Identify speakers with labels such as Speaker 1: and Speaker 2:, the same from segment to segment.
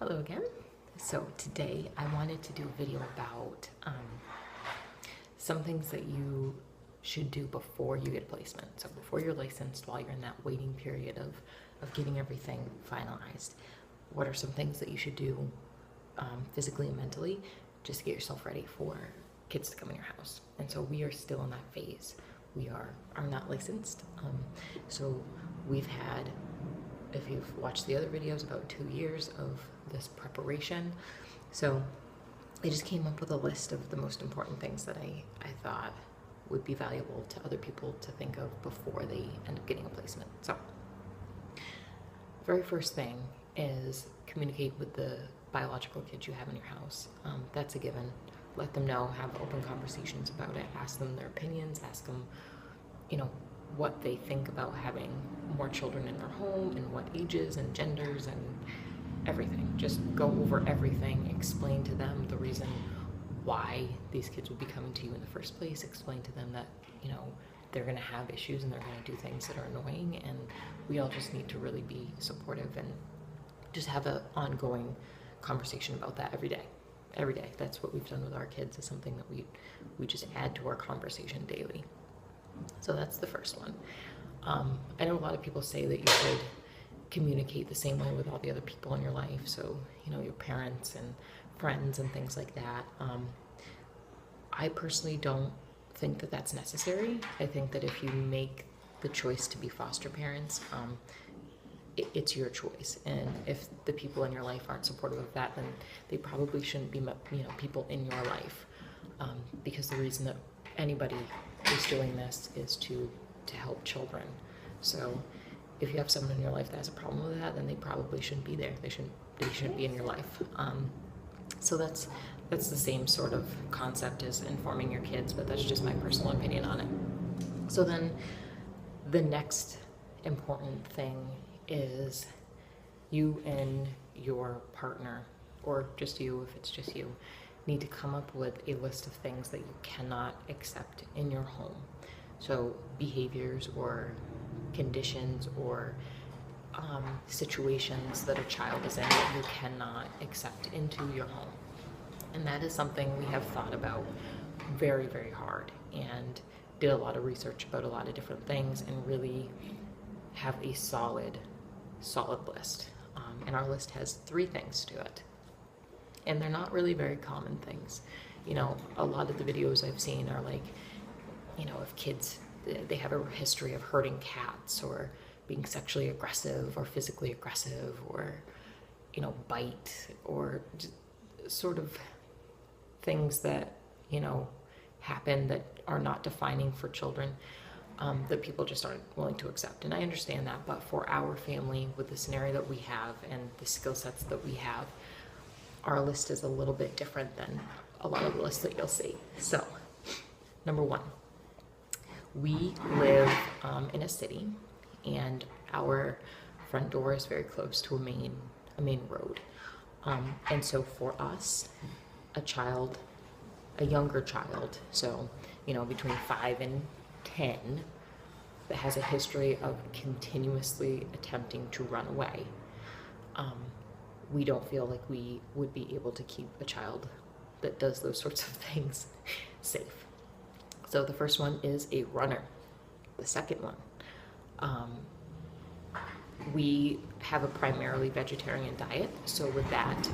Speaker 1: Hello again. So today I wanted to do a video about some things that you should do before you get a placement. So before you're licensed, while you're in that waiting period of getting everything finalized, what are some things that you should do physically and mentally just to get yourself ready for kids to come in your house? And so we are still in that phase. We are not licensed. So we've had, if you've watched the other videos, about 2 years of this preparation. So I just came up with a list of the most important things that I thought would be valuable to other people to think of before they end up getting a placement. So very first thing is communicate with the biological kids you have in your house. That's a given. Let them know, have open conversations about it, ask them their opinions, ask them, what they think about having more children in their home and what ages and genders and everything. Just go over everything, explain to them the reason why these kids would be coming to you in the first place, explain to them that, they're gonna have issues and they're gonna do things that are annoying, and we all just need to really be supportive and just have an ongoing conversation about that every day. Every day. That's what we've done with our kids, is something that we just add to our conversation daily. So that's the first one. I know a lot of people say that you should communicate the same way with all the other people in your life. So, your parents and friends and things like that. I personally don't think that that's necessary. I think that if you make the choice to be foster parents, it's your choice. And if the people in your life aren't supportive of that, then they probably shouldn't be, people in your life. Because the reason that anybody is doing this is to help children. So if you have someone in your life that has a problem with that, then they probably shouldn't be there. They shouldn't be in your life. So that's the same sort of concept as informing your kids, but that's just my personal opinion on it. So then the next important thing is you and your partner, or just you if it's just you, need to come up with a list of things that you cannot accept in your home. So behaviors or conditions or situations that a child is in that you cannot accept into your home. And that is something we have thought about very, very hard, and did a lot of research about a lot of different things, and really have a solid list. And our list has 3 things to it. And they're not really very common things. A lot of the videos I've seen are like, if kids, they have a history of hurting cats, or being sexually aggressive or physically aggressive, or, bite, or just sort of things that, happen that are not defining for children, that people just aren't willing to accept. And I understand that, but for our family, with the scenario that we have and the skill sets that we have, our list is a little bit different than a lot of the lists that you'll see. So, number 1, we live in a city, and our front door is very close to a main road. And so for us, a younger child, so, between 5 and 10, that has a history of continuously attempting to run away, we don't feel like we would be able to keep a child that does those sorts of things safe. So the first one is a runner. The second one, we have a primarily vegetarian diet. So with that,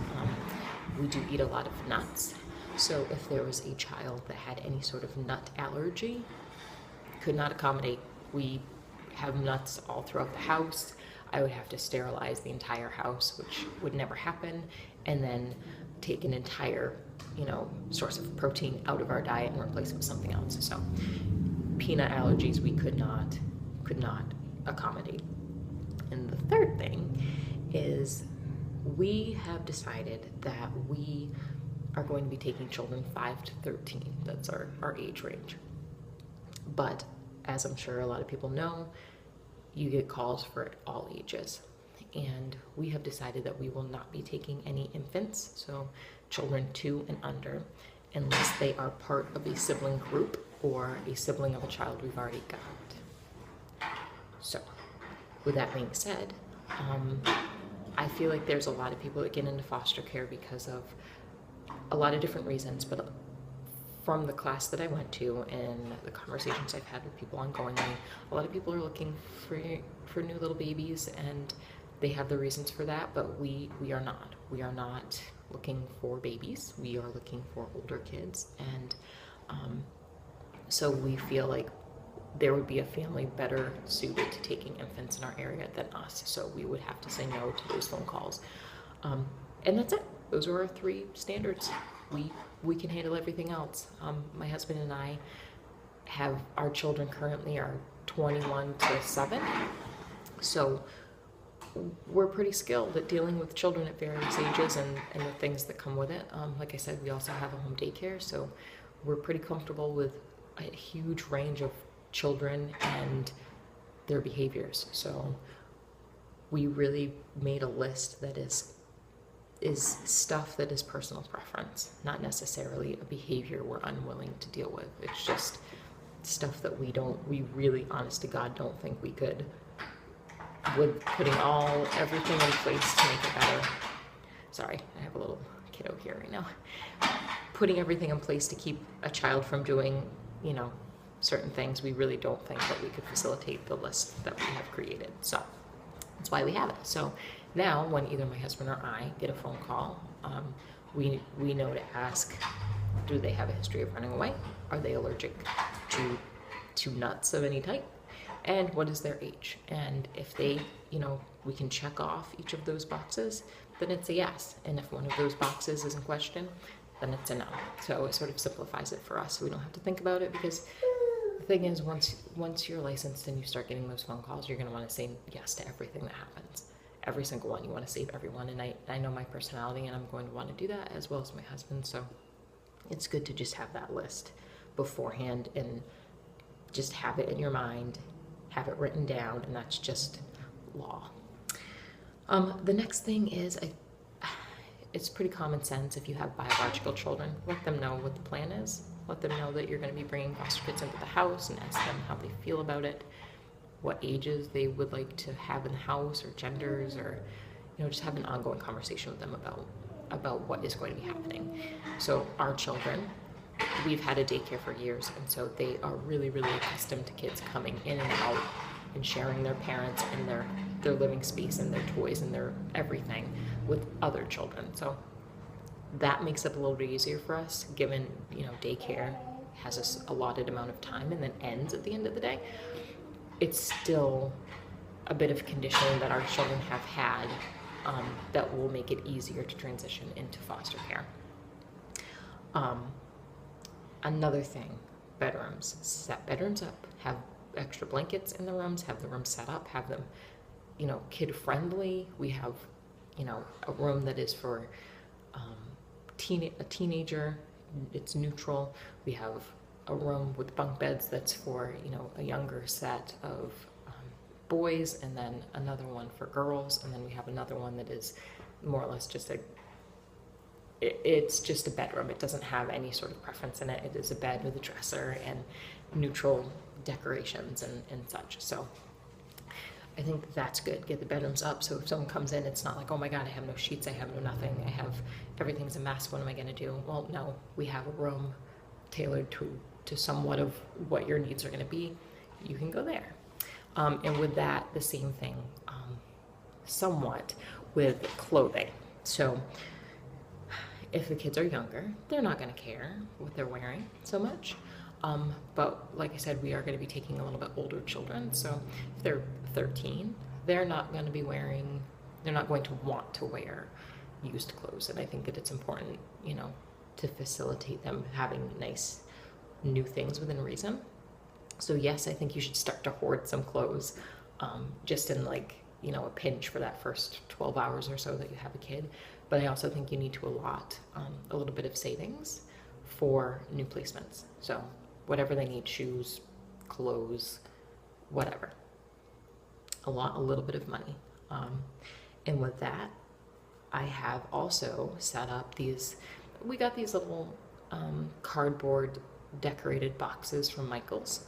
Speaker 1: we do eat a lot of nuts. So if there was a child that had any sort of nut allergy, could not accommodate. We have nuts all throughout the house. I would have to sterilize the entire house, which would never happen, and then take an entire, source of protein out of our diet and replace it with something else. So peanut allergies we could not accommodate. And the third thing is we have decided that we are going to be taking children 5 to 13. That's our age range. But as I'm sure a lot of people know, you get calls for all ages. And we have decided that we will not be taking any infants, so children 2 and under, unless they are part of a sibling group or a sibling of a child we've already got. So, with that being said, I feel like there's a lot of people that get into foster care because of a lot of different reasons, but from the class that I went to and the conversations I've had with people ongoingly, a lot of people are looking for new little babies, and they have the reasons for that, but we are not. We are not looking for babies. We are looking for older kids, and so we feel like there would be a family better suited to taking infants in our area than us, so we would have to say no to those phone calls. And that's it. Those are our 3 standards. We can handle everything else. My husband and I have, our children currently are 21 to 7, so we're pretty skilled at dealing with children at various ages and the things that come with it. Like I said, we also have a home daycare, so we're pretty comfortable with a huge range of children and their behaviors. So we really made a list that is stuff that is personal preference, not necessarily a behavior we're unwilling to deal with. It's just stuff that we really, honest to God, don't think we could, with putting everything in place to make it better. Sorry, I have a little kiddo here right now. Putting everything in place to keep a child from doing, certain things, we really don't think that we could facilitate the list that we have created. So that's why we have it. So now when either my husband or I get a phone call, we know to ask, do they have a history of running away? Are they allergic to nuts of any type? And what is their age? And if they, we can check off each of those boxes, then it's a yes. And if one of those boxes is in question, then it's a no. So it sort of simplifies it for us. So we don't have to think about it, because the thing is, once you're licensed and you start getting those phone calls, you're going to want to say yes to everything that happens. Every single one. You want to save everyone. And I know my personality, and I'm going to want to do that, as well as my husband. So it's good to just have that list beforehand and just have it in your mind, have it written down, and that's just law. The next thing is, it's pretty common sense. If you have biological children, let them know what the plan is. Let them know that you're going to be bringing foster kids into the house, and ask them how they feel about it, what ages they would like to have in the house, or genders, or just have an ongoing conversation with them about what is going to be happening. So our children, we've had a daycare for years, and so they are really, really accustomed to kids coming in and out and sharing their parents and their living space and their toys and their everything with other children. So that makes it a little bit easier for us, given daycare has a allotted amount of time and then ends at the end of the day. It's still a bit of conditioning that our children have had that will make it easier to transition into foster care. Another thing, bedrooms. Set bedrooms up, have extra blankets in the rooms, have the rooms set up, have them, kid friendly. We have, a room that is for a teenager, it's neutral. We have a room with bunk beds that's for, a younger set of boys, and then another one for girls, and then we have another one that is more or less just it's just a bedroom. It doesn't have any sort of preference in it. It is a bed with a dresser and neutral decorations and such. So I think that's good. Get the bedrooms up, so if someone comes in, it's not like, oh my God, I have no sheets, I have no nothing, everything's a mess, what am I going to do? Well, no, we have a room tailored to somewhat of what your needs are going to be. You can go there. And with that, the same thing, somewhat with clothing. So if the kids are younger, they're not going to care what they're wearing so much. But like I said, we are going to be taking a little bit older children. So if they're 13, they're not going to want to wear used clothes. And I think that it's important, to facilitate them having nice new things within reason. So yes, I think you should start to hoard some clothes, just in a pinch for that first 12 hours or so that you have a kid. But I also think you need to allot a little bit of savings for new placements. So whatever they need, shoes, clothes, whatever. A little bit of money. And with that, I have also set up we got these little cardboard decorated boxes from Michael's.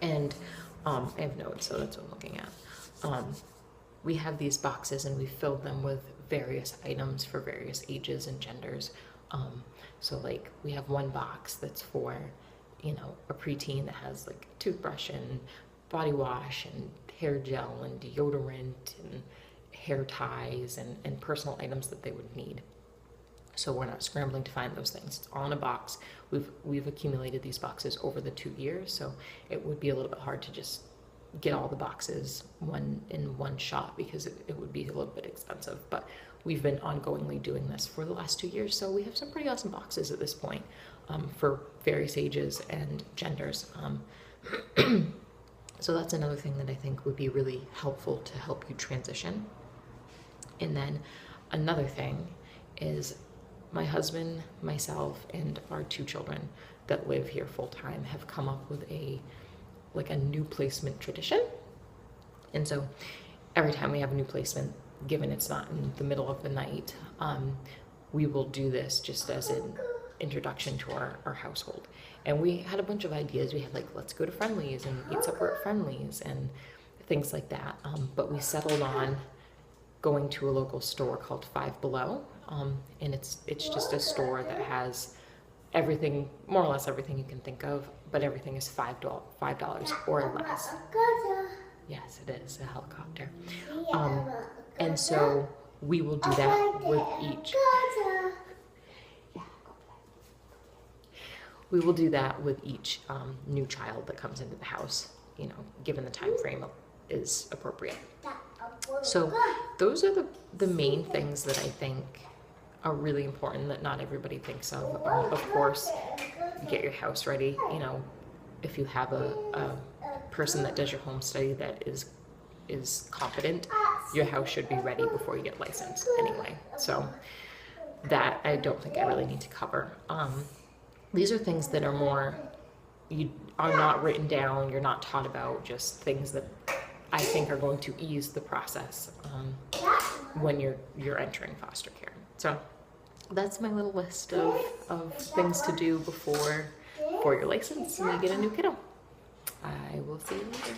Speaker 1: And I have notes, so that's what I'm looking at. we have these boxes and we filled them with various items for various ages and genders. So like we have one box that's for, you know, a preteen that has like toothbrush and body wash and hair gel and deodorant and hair ties and personal items that they would need. So we're not scrambling to find those things. It's all in a box. We've accumulated these boxes over the 2 years, so it would be a little bit hard to just get all the boxes in one shot because it would be a little bit expensive. But we've been ongoingly doing this for the last 2 years, so we have some pretty awesome boxes at this point for various ages and genders. So that's another thing that I think would be really helpful to help you transition. And then another thing is my husband, myself, and our 2 children that live here full time have come up with a new placement tradition. And so every time we have a new placement, given it's not in the middle of the night, we will do this just as an introduction to our household. And we had a bunch of ideas. We had like, let's go to Friendly's and eat supper at Friendly's and things like that. But we settled on going to a local store called Five Below. And it's just a store that has everything, more or less everything you can think of, but everything is $5 or less. Yes, it is a helicopter. And so we will do that with each. We will do that with each new child that comes into the house, you know, given the time frame is appropriate. So those are the main things that I think are really important that not everybody thinks of. Of course, get your house ready. You know, if you have a person that does your home study that is competent, your house should be ready before you get licensed anyway. So that I don't think I really need to cover. These are things that are more, you are not written down, you're not taught about, just things that I think are going to ease the process when you're entering foster care. So that's my little list of things to do before your license and you get a new kiddo. I will see you later.